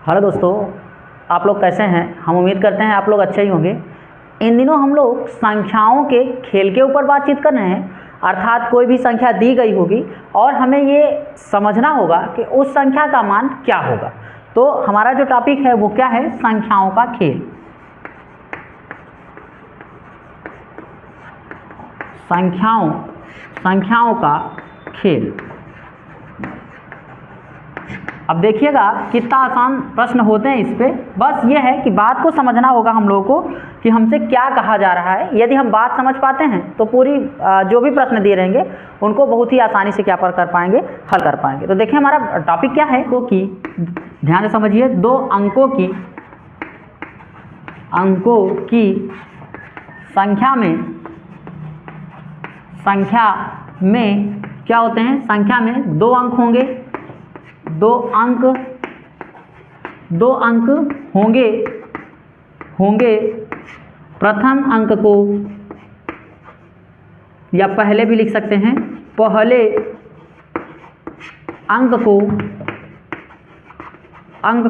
Hello दोस्तों, आप लोग कैसे हैं। हम उम्मीद करते हैं आप लोग अच्छे ही होंगे। इन दिनों हम लोग संख्याओं के खेल के ऊपर बातचीत कर रहे हैं। अर्थात कोई भी संख्या दी गई होगी और हमें ये समझना होगा कि उस संख्या का मान क्या होगा। तो हमारा जो टॉपिक है वो क्या है, संख्याओं का खेल। संख्याओं का खेल। अब देखिएगा कितना आसान प्रश्न होते हैं इस पे। बस ये है कि बात को समझना होगा हम लोगों को कि हमसे क्या कहा जा रहा है। यदि हम बात समझ पाते हैं तो पूरी जो भी प्रश्न दिए रहेंगे उनको बहुत ही आसानी से क्या कर पाएंगे, हल कर पाएंगे। तो देखिए हमारा टॉपिक क्या है, कि ध्यान से समझिए, दो अंकों की संख्या में क्या होते हैं, संख्या में दो अंक होंगे। दो अंक होंगे। प्रथम अंक को, या पहले भी लिख सकते हैं, पहले अंक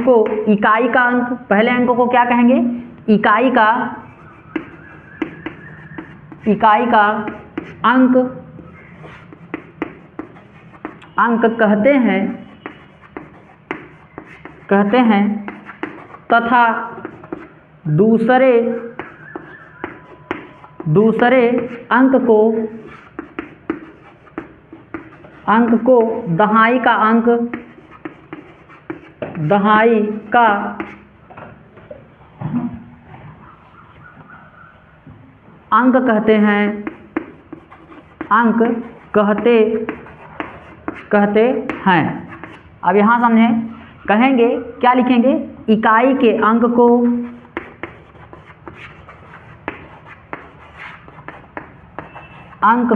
को इकाई का अंक, पहले अंक को क्या कहेंगे, इकाई का अंक कहते हैं तथा दूसरे अंक को दहाई का अंक कहते हैं। अब यहाँ समझें, कहेंगे क्या लिखेंगे, इकाई के अंक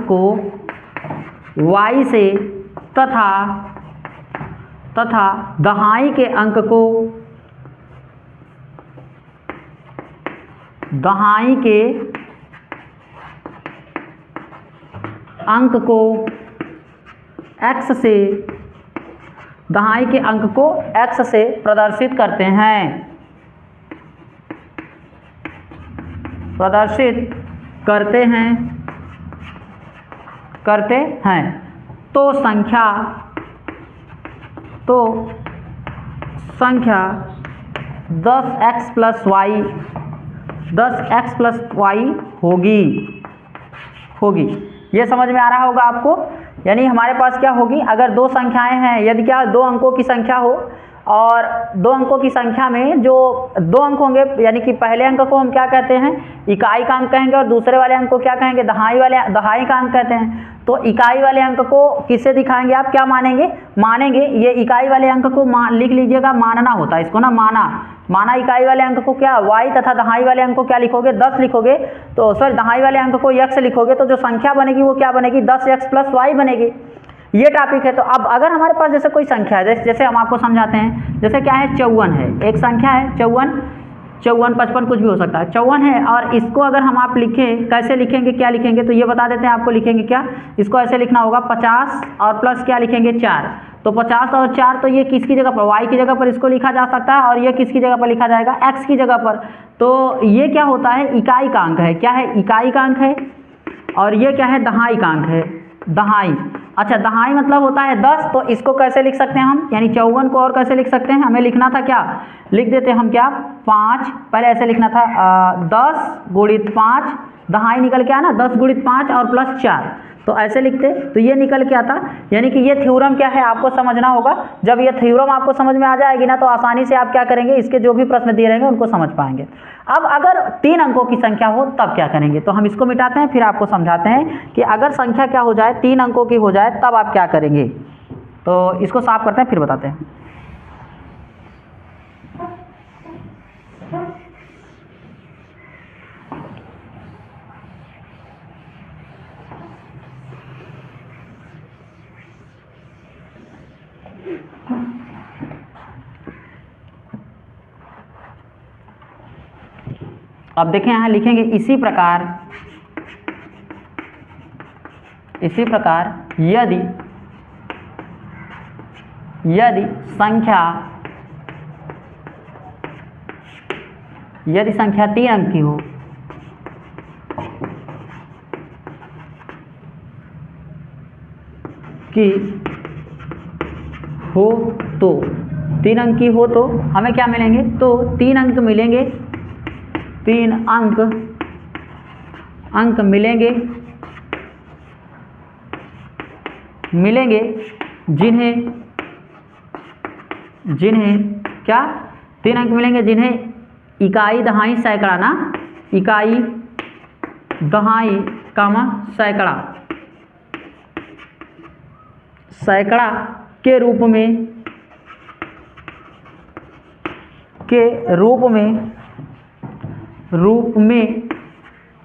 को y से तथा दहाई के अंक को x से, दहाई के अंक को x से प्रदर्शित करते हैं। तो संख्या 10x प्लस y होगी। ये समझ में आ रहा होगा आपको। यानी हमारे पास क्या होगी, अगर दो संख्याएं हैं, यदि क्या दो अंकों की संख्या हो और दो अंकों की संख्या में जो दो अंक होंगे, यानी कि पहले अंक को हम क्या कहते हैं, इकाई का अंक कहेंगे, और दूसरे वाले अंक को क्या कहेंगे, दहाई का अंक कहते हैं। तो इकाई वाले अंक को किससे दिखाएंगे, आप क्या मानेंगे ये इकाई वाले अंक को लिख लीजिएगा, मानना होता है इसको ना, माना इकाई वाले अंक को क्या y तथा दहाई वाले अंक को क्या लिखोगे, 10 लिखोगे। तो सॉरी, दहाई वाले अंक को x लिखोगे तो जो संख्या बनेगी वो क्या बनेगी, 10x प्लस y बनेगी। ये टॉपिक है। तो अब अगर हमारे पास जैसे कोई संख्या है, जैसे हम आपको समझाते हैं, जैसे क्या है, 54 है, एक संख्या है 54, 55 कुछ भी हो सकता है, 54 है। और इसको अगर हम आप लिखें, कैसे लिखेंगे, क्या लिखेंगे, तो ये बता देते हैं आपको। लिखेंगे क्या, इसको ऐसे लिखना होगा, 50 और प्लस क्या लिखेंगे, 4। तो 50 और 4, तो ये किसकी जगह पर, y की जगह पर इसको लिखा जा सकता है, और ये किसकी जगह पर लिखा जाएगा, x की जगह पर। तो ये क्या होता है, इकाई का अंक है। क्या है, इकाई का अंक है। और ये क्या है, दहाई का अंक है, दहाई। अच्छा, दहाई मतलब होता है 10। तो इसको कैसे लिख सकते हैं हम, यानी 54 को और कैसे लिख सकते हैं, हमें लिखना था क्या, लिख देते हम क्या, 5। पहले ऐसे लिखना था 10 गुणित 5, दहाई निकल के आया ना, 10 गुणित 5 और प्लस 4, तो ऐसे लिखते, तो ये निकल के आता। यानी कि ये थ्योरम क्या है आपको समझना होगा। जब ये थ्योरम आपको समझ में आ जाएगी ना, तो आसानी से आप क्या करेंगे, इसके जो भी प्रश्न दिए रहेंगे उनको समझ पाएंगे। अब अगर 3 अंकों की संख्या हो तब क्या करेंगे, तो हम इसको मिटाते हैं, फिर आपको समझाते हैं कि अगर संख्या क्या हो जाए, 3 अंकों की हो जाए, तब आप क्या करेंगे। तो इसको साफ करते हैं, फिर बताते हैं। अब देखें यहाँ लिखेंगे, इसी प्रकार यदि संख्या यदि संख्या 3 अंक की हो, कि हो तो 3 अंक की हो तो हमें क्या मिलेंगे, तो 3 अंक मिलेंगे, 3 अंक मिलेंगे जिन्हें क्या 3 अंक मिलेंगे जिन्हें इकाई दहाई सैकड़ा ना, इकाई दहाई कामा सैकड़ा के रूप में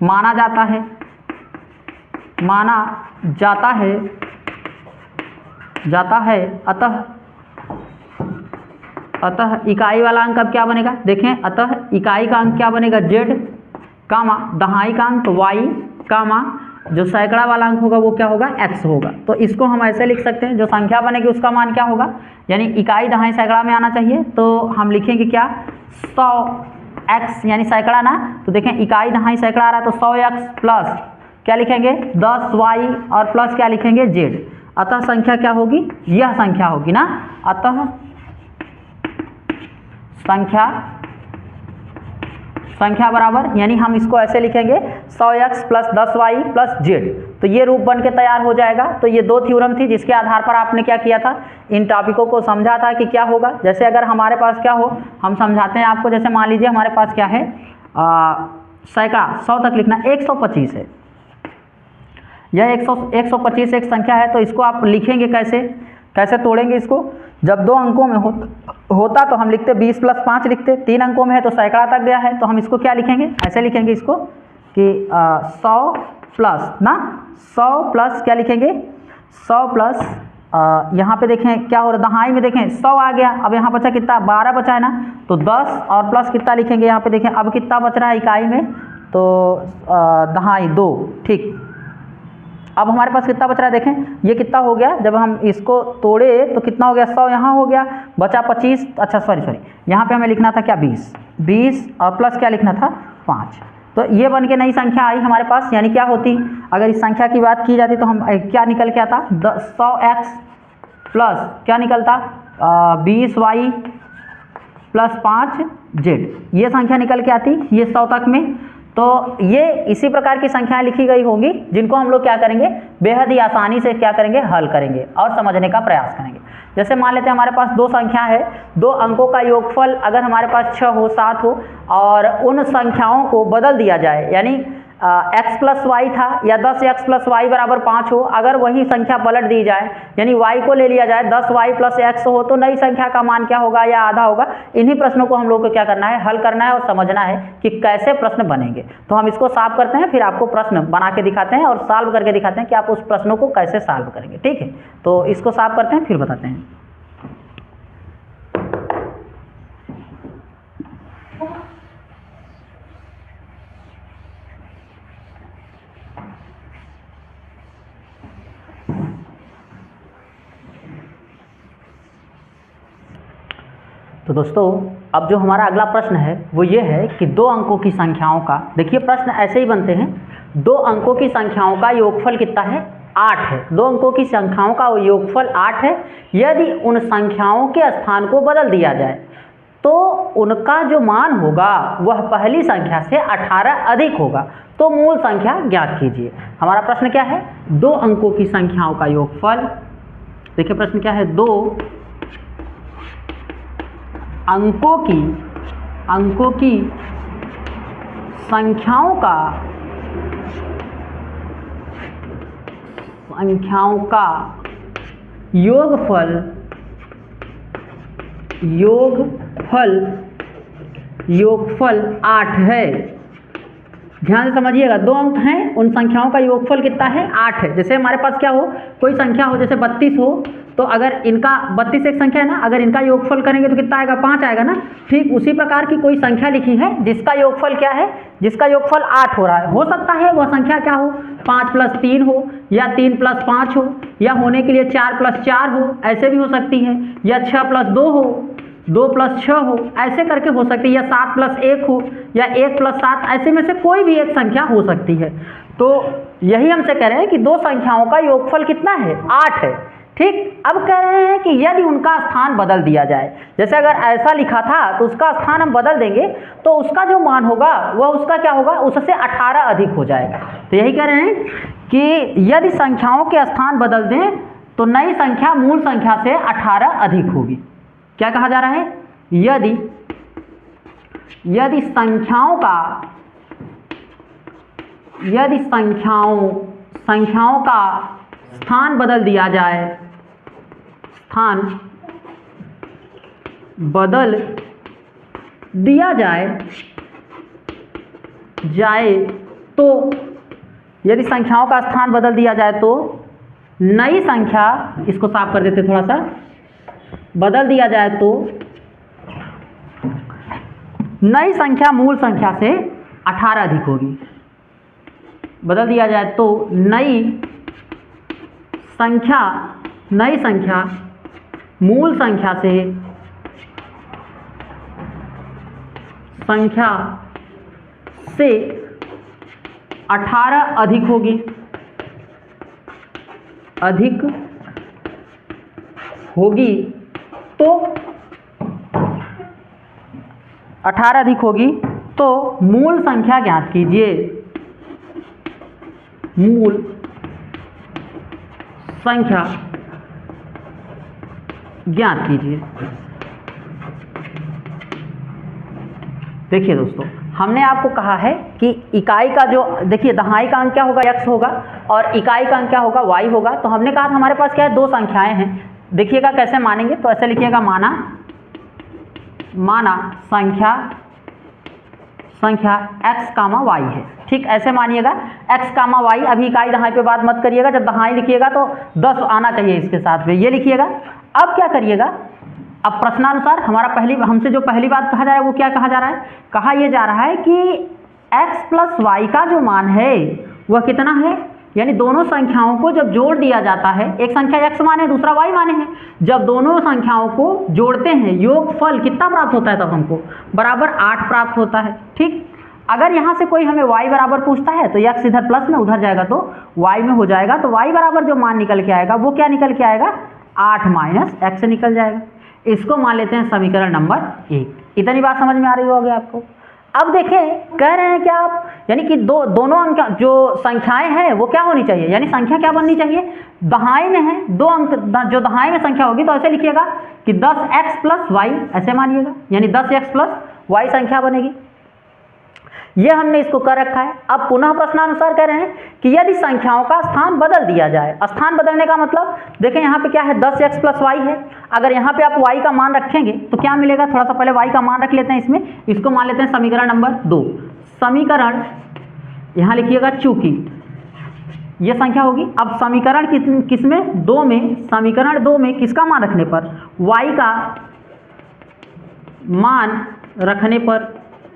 माना जाता है। अतः इकाई वाला अंक अब क्या बनेगा, देखें, अतः इकाई का अंक क्या बनेगा z, कामा दहाई का अंक y, कामा जो सैकड़ा वाला अंक होगा वो क्या होगा, x होगा। तो इसको हम ऐसे लिख सकते हैं, जो संख्या बनेगी उसका मान क्या होगा, यानी इकाई दहाई सैकड़ा में आना चाहिए, तो हम लिखेंगे क्या, 100x, यानी सैकड़ा ना, तो देखें इकाई दहाई सैकड़ा आ रहा है तो 100x प्लस क्या लिखेंगे 10y और प्लस क्या लिखेंगे z। अतः संख्या क्या होगी, यह संख्या होगी ना, अतः संख्या बराबर, यानी हम इसको ऐसे लिखेंगे 100x plus 10y plus z, तो ये रूप बन के तैयार हो जाएगा। तो ये 2 थ्योरम थी जिसके आधार पर आपने क्या किया था, इन टॉपिकों को समझा था कि क्या होगा। जैसे अगर हमारे पास क्या हो, हम समझाते हैं आपको, जैसे मान लीजिए हमारे पास क्या है, सैकड़ा 100 तक लिखना 125 है, यह 125 एक संख्या है, तो इसको आप लिखेंगे कैसे तोड़ेंगे इसको, जब 2 अंकों में होता तो हम लिखते 20 प्लस 5 लिखते, 3 अंकों में है तो सैकड़ा तक गया है, तो हम इसको क्या लिखेंगे, ऐसे लिखेंगे इसको कि 100 प्लस ना, 100 प्लस क्या लिखेंगे, 100 प्लस यहाँ पे देखें क्या हो रहा है, दहाई में देखें 100 आ गया, अब यहाँ बचा कितना, 12 बचा है ना, तो 10 और प्लस कितना लिखेंगे, यहाँ पे देखें अब कितना बच रहा है इकाई में, तो दहाई 2, ठीक। अब हमारे पास कितना बच रहा है, देखें ये कितना हो गया, जब हम इसको तोड़े तो कितना हो गया, 100 यहाँ हो गया, बचा 25, अच्छा सॉरी यहाँ पे हमें लिखना था क्या 20 और प्लस क्या लिखना था 5, तो ये बन के नई संख्या आई हमारे पास। यानी क्या होती, अगर इस संख्या की बात की जाती तो हम क्या निकल के आता, 100x प्लस क्या निकलता 20y प्लस 5z, ये संख्या निकल के आती, ये 100 तक में। तो ये इसी प्रकार की संख्याएं लिखी गई होंगी जिनको हम लोग क्या करेंगे, बेहद ही आसानी से क्या करेंगे, हल करेंगे और समझने का प्रयास करेंगे। जैसे मान लेते हैं हमारे पास 2 संख्या है, 2 अंकों का योगफल अगर हमारे पास 6 हो 7 हो और उन संख्याओं को बदल दिया जाए, यानी x प्लस वाई था या 10x प्लस वाई बराबर 5 हो, अगर वही संख्या पलट दी जाए यानी y को ले लिया जाए 10y प्लस x हो, तो नई संख्या का मान क्या होगा या आधा होगा। इन्हीं प्रश्नों को हम लोग को क्या करना है, हल करना है और समझना है कि कैसे प्रश्न बनेंगे। तो हम इसको सॉल्व करते हैं, फिर आपको प्रश्न बना के दिखाते हैं और सॉल्व करके दिखाते हैं कि आप उस प्रश्नों को कैसे सॉल्व करेंगे, ठीक है। तो इसको सॉल्व करते हैं फिर बताते हैं। तो दोस्तों अब जो हमारा अगला प्रश्न है वो ये है कि 2 अंकों की संख्याओं का, देखिए प्रश्न ऐसे ही बनते हैं, 2 अंकों की संख्याओं का योगफल कितना है, 8 है। 2 अंकों की संख्याओं का योगफल 8 है। यदि उन संख्याओं के स्थान को बदल दिया जाए तो उनका जो मान होगा वह पहली संख्या से 18 अधिक होगा, तो मूल संख्या ज्ञात कीजिए। हमारा प्रश्न क्या है, 2 अंकों की संख्याओं का योगफल, देखिए प्रश्न क्या है, 2 अंकों की संख्याओं का योगफल 8 है। ध्यान से समझिएगा, 2 अंक हैं, उन संख्याओं का योगफल कितना है, 8 है। जैसे हमारे पास क्या हो, कोई संख्या हो, जैसे 32 हो, तो अगर इनका 32 एक संख्या है ना, अगर इनका योगफल करेंगे तो कितना आएगा, 5 आएगा ना। ठीक उसी प्रकार की कोई संख्या लिखी है जिसका योगफल क्या है, जिसका योगफल 8 हो रहा है। हो सकता है वह संख्या क्या हो, 5 प्लस 3 हो या 3 प्लस 5 हो, या होने के लिए 4 प्लस 4 हो, ऐसे भी हो सकती है, या 6 प्लस 2 हो, 2 + 6 हो, ऐसे करके हो सकती है, या 7 + 1 हो, या 1 + 7, ऐसे में से कोई भी एक संख्या हो सकती है। तो यही हमसे कह रहे हैं कि दो संख्याओं का योगफल कितना है, 8 है। ठीक, अब कह रहे हैं कि यदि उनका स्थान बदल दिया जाए, जैसे अगर ऐसा लिखा था तो उसका स्थान हम बदल देंगे तो उसका जो मान होगा वह उसका क्या होगा, उससे 18 अधिक हो जाएगा। तो यही कह रहे हैं कि यदि संख्याओं के स्थान बदल दें तो नई संख्या मूल संख्या से 18 अधिक होगी। क्या कहा जा रहा है, यदि संख्याओं का स्थान बदल दिया जाए, तो यदि संख्याओं का स्थान बदल दिया जाए तो नई संख्या, इसको साफ कर देते थोड़ा सा, बदल दिया जाए तो नई संख्या मूल संख्या से 18 अधिक होगी। बदल दिया जाए तो नई संख्या मूल संख्या से 18 अधिक होगी, तो 18 अधिक होगी तो मूल संख्या ज्ञात कीजिए। मूल संख्या ज्ञात कीजिए। देखिए दोस्तों, हमने आपको कहा है कि इकाई का जो, देखिए दहाई का अंक क्या होगा, x होगा, और इकाई का अंक क्या होगा, y होगा। तो हमने कहा हमारे पास क्या है, दो संख्याएं हैं। देखिएगा कैसे मानेंगे, तो ऐसे लिखिएगा, माना संख्या x, y है। ठीक, ऐसे मानिएगा x, y। अभी इकाई दहाई पे बात मत करिएगा, जब दहाई लिखिएगा तो 10 आना चाहिए इसके साथ में, ये लिखिएगा। अब क्या करिएगा, अब प्रश्नानुसार हमसे जो पहली बात कहा जा रहा है वो क्या कहा जा रहा है, कहा यह जा रहा है कि x + y का जो मान है वह कितना है, यानी दोनों संख्याओं को जब जोड़ दिया जाता है, एक संख्या x माने दूसरा y माने है, जब दोनों संख्याओं को जोड़ते हैं योगफल कितना प्राप्त होता है, तब हमको बराबर 8 प्राप्त होता है। ठीक, अगर यहाँ से कोई हमें y बराबर पूछता है तो x इधर प्लस में उधर जाएगा तो y में हो जाएगा, तो y बराबर जो मान निकल के आएगा वो क्या निकल के आएगा, 8 - x निकल जाएगा। इसको मान लेते हैं समीकरण नंबर 1। इतनी बात समझ में आ रही होगी आपको। अब देखें, कह रहे हैं क्या आप, यानी कि दोनों अंक जो संख्याएं हैं वो क्या होनी चाहिए, यानी संख्या क्या बननी चाहिए, दहाई में है, दो अंक जो दहाई में संख्या होगी तो ऐसे लिखिएगा कि 10x + y, ऐसे मानिएगा, यानी 10x + y संख्या बनेगी। ये हमने इसको कर रखा है। अब पुनः प्रश्नानुसार कह रहे हैं कि यदि संख्याओं का स्थान बदल दिया जाए, स्थान बदलने का मतलब देखें यहाँ पे क्या है, 10x + y है। अगर यहाँ पे आप y का मान रखेंगे तो क्या मिलेगा, थोड़ा सा पहले y का मान रख लेते हैं इसमें, इसको मान लेते हैं समीकरण नंबर 2। समीकरण यहाँ लिखिएगा, चूंकि ये संख्या होगी। अब समीकरण किसमें, 2 में, समीकरण 2 में किसका मान रखने पर, y का मान रखने पर,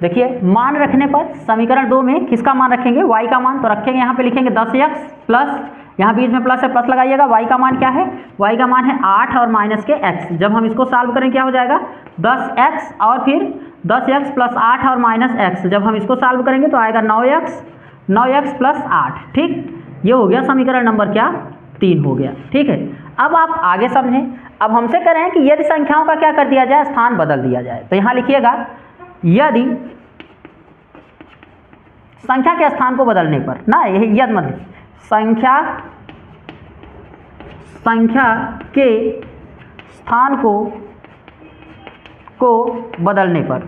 देखिए मान रखने पर समीकरण 2 में किसका मान रखेंगे, y का मान, तो रखेंगे यहाँ पे लिखेंगे 10x प्लस, यहाँ बीच में प्लस है, प्लस लगाइएगा, y का मान क्या है, y का मान है 8 और माइनस के x। जब हम इसको सॉल्व करें क्या हो जाएगा, 10x और फिर 10x + 8 और माइनस x। जब हम इसको सॉल्व करेंगे तो आएगा 9x + 8। ठीक, ये हो गया समीकरण नंबर क्या, 3 हो गया। ठीक है, अब आप आगे समझें। अब हमसे कह रहे हैं कि यदि संख्याओं का क्या कर दिया जाए, स्थान बदल दिया जाए, तो यहाँ लिखिएगा, यदि संख्या के स्थान को बदलने पर, ना यही याद मत, संख्या के स्थान को बदलने पर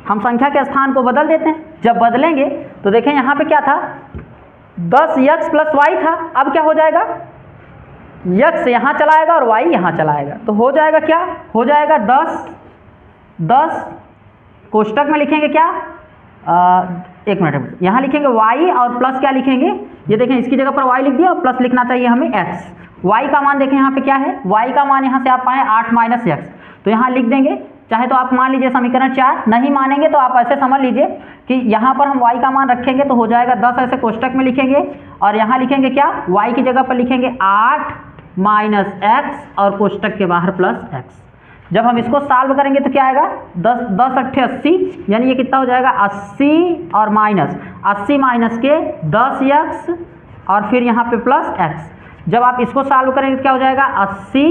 हम संख्या के स्थान को बदल देते हैं। जब बदलेंगे तो देखें यहाँ पे क्या था, 10x + y था, अब क्या हो जाएगा, x यहाँ चला आएगा और y यहाँ चला आएगा, तो हो जाएगा क्या, हो जाएगा 10 कोष्टक में लिखेंगे क्या, एक मिनट, यहाँ लिखेंगे y और प्लस क्या लिखेंगे, ये देखें इसकी जगह पर y लिख दिया और प्लस लिखना चाहिए हमें x। y का मान देखें यहाँ पे क्या है, y का मान यहाँ से आप पाएँ 8 - x, तो यहाँ लिख देंगे। चाहे तो आप मान लीजिए समीकरण 4, नहीं मानेंगे तो आप ऐसे समझ लीजिए कि यहाँ पर हम y का मान रखेंगे तो हो जाएगा 10, ऐसे कोष्टक में लिखेंगे और यहाँ लिखेंगे क्या, y की जगह पर लिखेंगे 8 माइनस एक्स और कोष्टक के बाहर प्लस एक्स। जब हम इसको सॉल्व करेंगे तो क्या आएगा, 10 अट्ठे 80, यानी ये कितना हो जाएगा 80 और माइनस 80 माइनस के 10x और फिर यहाँ पे प्लस x। जब आप इसको सॉल्व करेंगे तो क्या हो जाएगा 80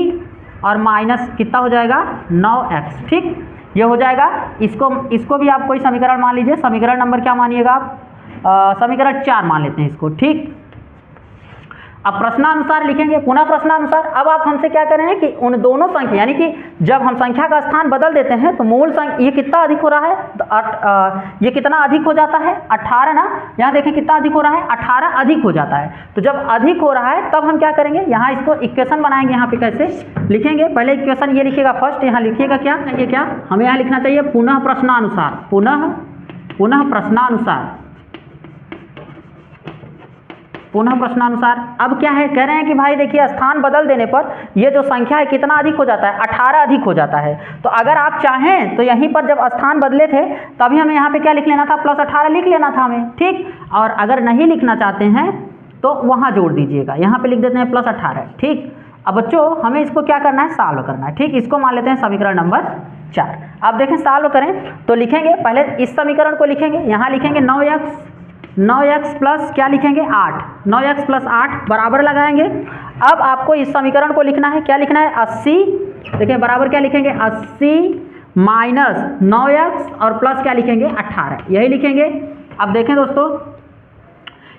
और माइनस कितना हो जाएगा 9x। ठीक, ये हो जाएगा। इसको भी आप कोई समीकरण मान लीजिए, समीकरण नंबर क्या मानिएगा आप, समीकरण 4 मान लेते हैं इसको। ठीक, अब प्रश्नानुसार लिखेंगे, पुनः प्रश्नानुसार। अब आप हमसे क्या करेंगे कि उन दोनों संख्या, यानी कि जब हम संख्या का स्थान बदल देते हैं तो मूल संख्या ये कितना अधिक हो रहा है, तो ये कितना अधिक हो जाता है 18 ना। यहाँ देखें कितना अधिक हो रहा है 18 अधिक हो जाता है। तो जब अधिक हो रहा है तब हम क्या करेंगे, यहाँ इसको इक्वेशन बनाएंगे। यहाँ पे कैसे लिखेंगे, पहले इक्वेशन ये लिखिएगा फर्स्ट, यहाँ लिखिएगा क्या, ये क्या हमें यहाँ लिखना चाहिए पुनः प्रश्नानुसार, पुनः प्रश्नानुसार, पुनः प्रश्नानुसार। अब क्या है, कह रहे हैं कि भाई देखिए स्थान बदल देने पर ये जो संख्या है कितना अधिक हो जाता है, 18 अधिक हो जाता है। तो अगर आप चाहें तो यहीं पर जब स्थान बदले थे तभी हमें यहाँ पे क्या लिख लेना था, प्लस 18 लिख लेना था हमें। ठीक, और अगर नहीं लिखना चाहते हैं तो वहाँ जोड़ दीजिएगा, यहाँ पे लिख देते हैं प्लस 18। ठीक, अब बच्चों हमें इसको क्या करना है, सॉल्व करना है। ठीक, इसको मान लेते हैं समीकरण नंबर 4। अब देखें सॉल्व करें तो लिखेंगे, पहले इस समीकरण को लिखेंगे, यहाँ लिखेंगे 9x प्लस क्या लिखेंगे 8, 9x प्लस 8 बराबर लगाएंगे। अब आपको इस समीकरण को लिखना है, क्या लिखना है 80, देखिए बराबर क्या लिखेंगे 80 माइनस 9x और प्लस क्या लिखेंगे 18, यही लिखेंगे। अब देखें दोस्तों,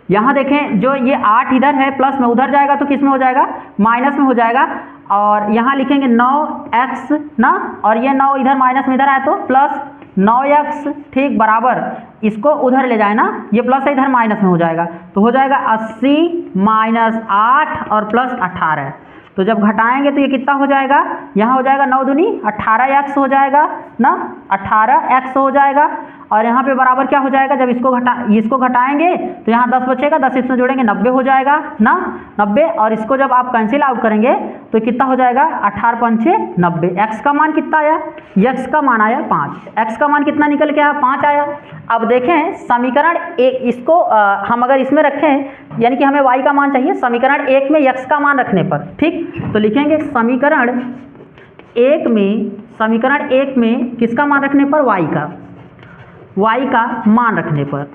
यहाँ देखें जो ये 8 इधर है प्लस में उधर जाएगा तो किस में हो जाएगा, माइनस में हो जाएगा। और यहाँ लिखेंगे 9x ना, और ये 9 इधर माइनस में इधर आए तो प्लस 9x। ठीक, बराबर इसको उधर ले जाए ना, ये प्लस है इधर माइनस में हो जाएगा, तो हो जाएगा 80 माइनस 8 और प्लस 18। तो जब घटाएंगे तो ये कितना हो जाएगा, यहाँ हो जाएगा 9 दूनी 18x हो जाएगा ना, 18x हो जाएगा। और यहाँ पे बराबर क्या हो जाएगा, जब इसको घटाएंगे तो यहाँ 10 बचेगा, 10 इसमें जोड़ेंगे 90 हो जाएगा ना, 90। और इसको जब आप कैंसिल आउट करेंगे तो कितना हो जाएगा 18 पंचे 90। x का मान कितना आया, x का मान आया 5, x का मान कितना निकल के आया 5 आया। अब देखें समीकरण एक, इसको हम अगर इसमें रखें, यानी कि हमें y का मान चाहिए समीकरण 1 में x का मान रखने पर। ठीक, तो लिखेंगे समीकरण 1 में किसका मान रखने पर, y का मान रखने पर।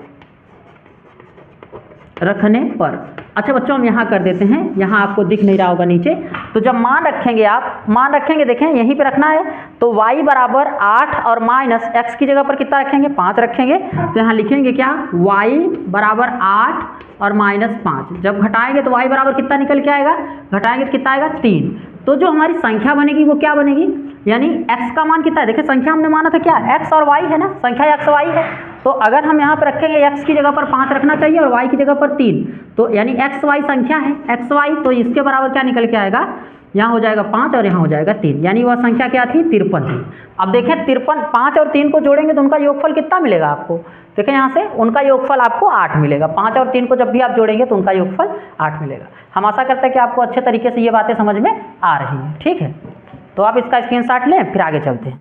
अच्छा बच्चों हम यहाँ कर देते हैं, यहाँ आपको दिख नहीं रहा होगा नीचे। तो जब मान रखेंगे आप, मान रखेंगे देखें यहीं पे रखना है, तो y बराबर 8 और माइनस x की जगह पर कितना रखेंगे 5 रखेंगे। तो यहाँ लिखेंगे क्या, y बराबर 8 और माइनस 5। जब घटाएंगे तो y बराबर कितना निकल के आएगा, घटाएंगे तो कितना आएगा 3। तो जो हमारी संख्या बनेगी वो क्या बनेगी, यानी x का मान कितना है, देखिए संख्या हमने माना था क्या x और y है ना, संख्या x y है। तो अगर हम यहाँ पर रखेंगे x की जगह पर 5 रखना चाहिए और y की जगह पर 3, तो यानी x y संख्या है x y, तो इसके बराबर क्या निकल के आएगा, यहाँ हो जाएगा 5 और यहाँ हो जाएगा 3, यानी वह संख्या क्या थी 53 थी। अब देखें 53, 5 और 3 को जोड़ेंगे तो उनका योगफल कितना मिलेगा आपको, देखें यहाँ से उनका योगफल आपको 8 मिलेगा। 5 और 3 को जब भी आप जोड़ेंगे तो उनका योगफल 8 मिलेगा। हम आशा करते हैं कि आपको अच्छे तरीके से ये बातें समझ में आ रही हैं। ठीक है, तो आप इसका स्क्रीनशॉट लें, फिर आगे चलते हैं।